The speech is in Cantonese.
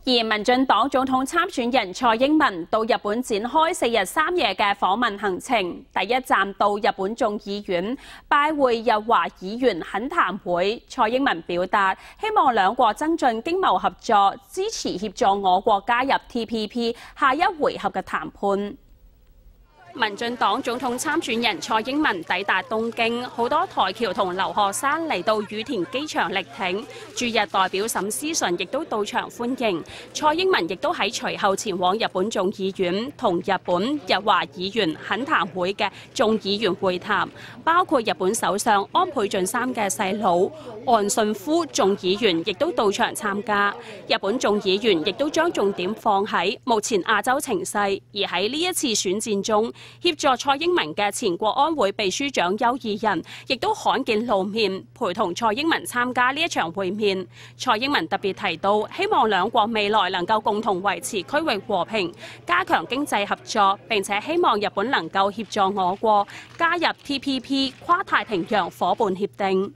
而民進黨總統參選人蔡英文到日本展開4日3夜嘅訪問行程，第一站到日本眾議院拜會日華議員懇談會。蔡英文表達希望兩國增進經貿合作，支持協助我國加入 TPP 下一回合嘅談判。民進黨總統參選人蔡英文抵達東京，好多台僑同留學生嚟到羽田機場力挺，駐日代表沈思純亦都到場歡迎。蔡英文亦都喺隨後前往日本眾議院，同日本日華議員懇談會嘅眾議員會談，包括日本首相安倍晉三嘅細佬岸信夫眾議員亦都到場參加。日本眾議員亦都將重點放喺目前亞洲情勢，而喺呢一次選戰中，協助蔡英文嘅前國安會秘書長邱義仁亦都罕見露面，陪同蔡英文參加呢一場會面。蔡英文特別提到，希望兩國未來能夠共同維持區域和平，加強經濟合作，並且希望日本能夠協助我國加入 TPP 跨太平洋夥伴協定。